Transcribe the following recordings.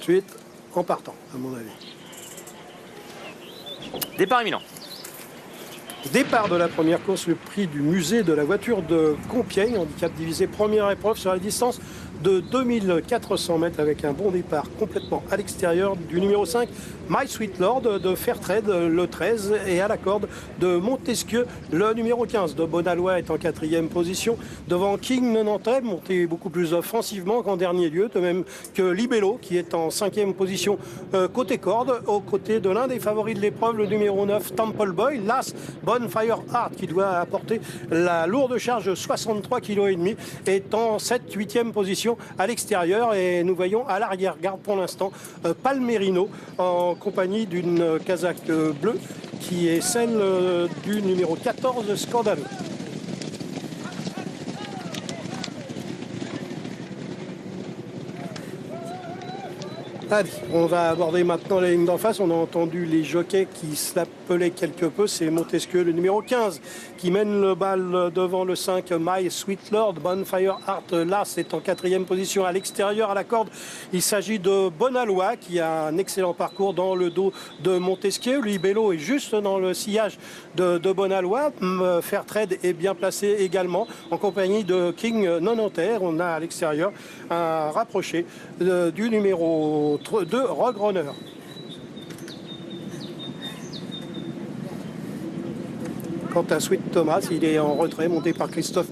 suite en partant, à mon avis. Départ imminent. Départ de la première course, le prix du musée de la voiture de Compiègne, handicap divisé, première épreuve sur la distance de 2400 mètres avec un bon départ complètement à l'extérieur du numéro 5, My Sweet Lord de Fairtrade, le 13, et à la corde de Montesquieu, le numéro 15 de Bonalois est en 4e position, devant King Nantais, monté beaucoup plus offensivement qu'en dernier lieu, de même que Libello qui est en 5e position côté corde, aux côtés de l'un des favoris de l'épreuve, le numéro 9, Temple Boy, l'As Bonfire Art qui doit apporter la lourde charge de 63,5 kg est en 7-8e position à l'extérieur, et nous voyons à l'arrière-garde pour l'instant Palmerino en compagnie d'une casaque bleue qui est celle du numéro 14 Scandalo. Allez, on va aborder maintenant la ligne d'en face. On a entendu les jockeys qui s'appelaient quelque peu. C'est Montesquieu, le numéro 15, qui mène le bal devant le 5, My Sweet Lord. Bonfire Art, là, c'est en 4e position à l'extérieur, à la corde. Il s'agit de Bonalois, qui a un excellent parcours dans le dos de Montesquieu. Libello est juste dans le sillage de Bonalois. Fairtrade est bien placé également, en compagnie de King Nantais. On a à l'extérieur un rapproché du numéro 2, Rogue Runner. Quant à Sweet Thomas, il est en retrait, monté par Christophe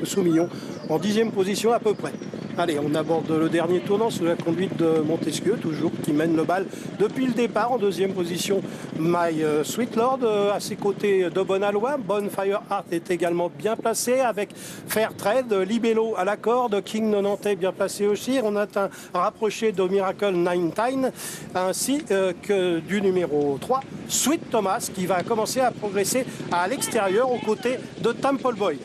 Soumillon, en 10e position à peu près. Allez, on aborde le dernier tournant sous la conduite de Montesquieu, toujours, qui mène le bal depuis le départ. En 2e position, My Sweet Lord. À ses côtés de Bonalois. Bonfire Art est également bien placé avec Fairtrade. Libello à la corde. King Nantais bien placé aussi. On a un rapproché de Miracle 19, ainsi que du numéro 3, Sweet Thomas, qui va commencer à progresser à l'extérieur aux côtés de Temple Boy.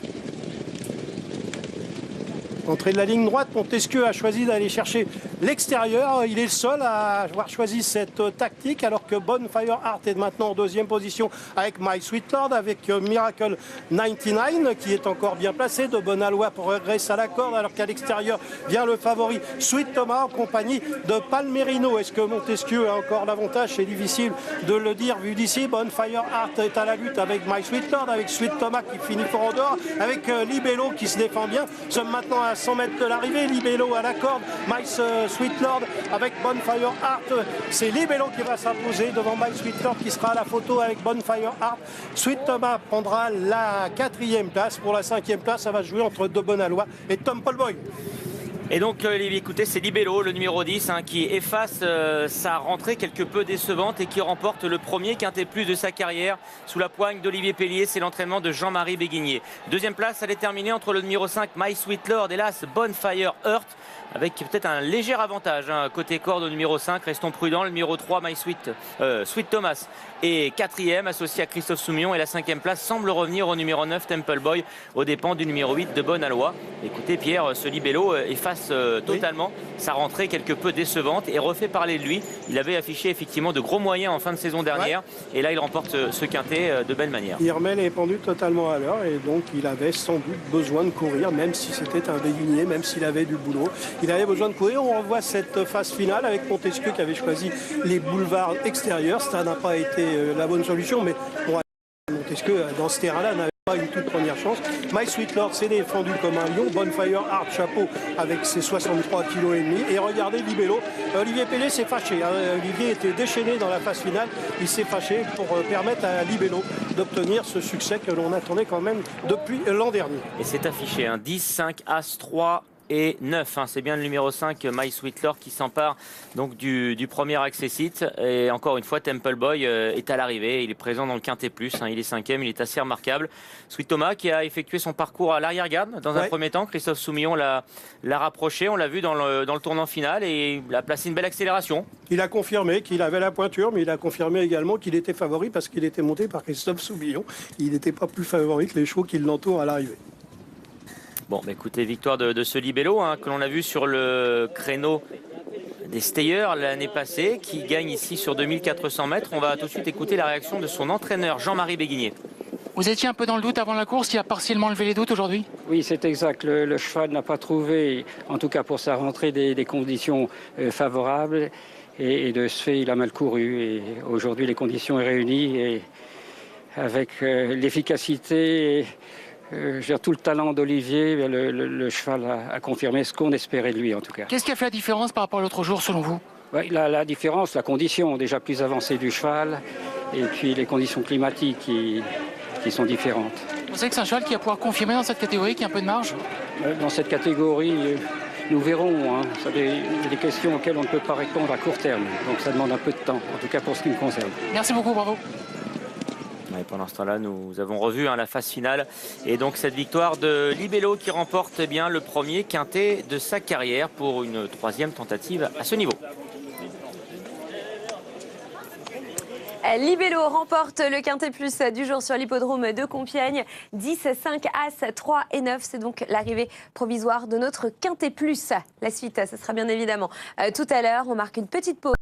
Entrée de la ligne droite, Montesquieu a choisi d'aller chercher l'extérieur. Il est le seul à avoir choisi cette tactique, alors que Bonfire Art est maintenant en 2e position avec My Sweet Lord, avec Miracle 99 qui est encore bien placé. De Bonalois progresse à la corde, alors qu'à l'extérieur vient le favori Sweet Thomas en compagnie de Palmerino. Est-ce que Montesquieu a encore l'avantage? C'est difficile de le dire vu d'ici. Bonfire Art est à la lutte avec My Sweet Lord, avec Sweet Thomas qui finit fort en dehors, avec Libello qui se défend bien. Nous sommes maintenant à 100 mètres de l'arrivée. Libello à la corde, My Sweet Lord avec Bonfire Art. C'est Libello qui va s'imposer devant My Sweet Lord, qui sera à la photo avec Bonfire Art. Sweet Thomas prendra la 4e place. Pour la 5e place, ça va jouer entre De Bonalois et Temple Boy. Et donc, écoutez, c'est Libello, le numéro 10, qui efface sa rentrée quelque peu décevante et qui remporte le premier quintet plus de sa carrière sous la poigne d'Olivier Pellier. C'est l'entraînement de Jean-Marie Béguigné. 2e place, elle est terminée entre le numéro 5, My Sweet Lord, et l'As Bonfire Earth, avec peut-être un léger avantage côté corde au numéro 5. Restons prudents. Le numéro 3, My Sweet Thomas, est 4e, associé à Christophe Soumillon, et la 5e place semble revenir au numéro 9, Temple Boy, aux dépens du numéro 8 de Bonalois. Écoutez, Pierre, ce Libello efface totalement sa rentrée quelque peu décevante et refait parler de lui. Il avait affiché effectivement de gros moyens en fin de saison dernière, et là il remporte ce quintet de belle manière. Il remet les pendules totalement à l'heure, et donc il avait sans doute besoin de courir, même si c'était un Béguigné, même s'il avait du boulot. Il avait besoin de courir. On revoit cette phase finale avec Montesquieu qui avait choisi les boulevards extérieurs. Ça n'a pas été la bonne solution, mais bon, Montesquieu dans ce terrain-là n'avait pas une toute première chance. My Sweet Lord s'est défendu comme un lion. Bonfire Art, chapeau avec ses 63,5 kg. Et regardez Libello. Olivier Pellier s'est fâché. Olivier était déchaîné dans la phase finale. Il s'est fâché pour permettre à Libello d'obtenir ce succès que l'on attendait quand même depuis l'an dernier. Et c'est affiché, 10, 5, As, 3 et 9. C'est bien le numéro 5, My Sweet Lord, qui s'empare donc du premier accessite. Et encore une fois, Temple Boy est à l'arrivée. Il est présent dans le quintet plus. Il est 5e, il est assez remarquable. Sweet Thomas qui a effectué son parcours à l'arrière-garde dans un premier temps. Christophe Soumillon l'a rapproché. On l'a vu dans le tournant final, et il a placé une belle accélération. Il a confirmé qu'il avait la pointure, mais il a confirmé également qu'il était favori parce qu'il était monté par Christophe Soumillon. Il n'était pas plus favori que les chevaux qui l'entourent à l'arrivée. Bon, écoutez, victoire de ce Libello, que l'on a vu sur le créneau des Steyers l'année passée, qui gagne ici sur 2400 mètres. On va tout de suite écouter la réaction de son entraîneur Jean-Marie Béguigné. Vous étiez un peu dans le doute avant la course, il a partiellement levé les doutes aujourd'hui? Oui, c'est exact. Le cheval n'a pas trouvé, en tout cas pour sa rentrée, des conditions favorables. Et de ce fait, il a mal couru. Et aujourd'hui, les conditions sont réunies. Et avec l'efficacité et tout le talent d'Olivier, le cheval a confirmé ce qu'on espérait de lui, en tout cas. Qu'est-ce qui a fait la différence par rapport à l'autre jour, selon vous? La différence, la condition déjà plus avancée du cheval. Et puis les conditions climatiques qui sont différentes. Vous savez que c'est un cheval qui va pouvoir confirmer dans cette catégorie, qui a un peu de marge? Dans cette catégorie, nous verrons. Hein. Il y a des questions auxquelles on ne peut pas répondre à court terme. Donc ça demande un peu de temps, en tout cas pour ce qui me concerne. Merci beaucoup, bravo. Et pendant ce temps-là, nous avons revu la phase finale. Et donc cette victoire de Libello qui remporte bien le premier quintet de sa carrière pour une 3e tentative à ce niveau. Libello remporte le Quintet Plus du jour sur l'hippodrome de Compiègne. 10, 5, As, 3 et 9. C'est donc l'arrivée provisoire de notre Quintet Plus. La suite, ce sera bien évidemment tout à l'heure. On marque une petite pause.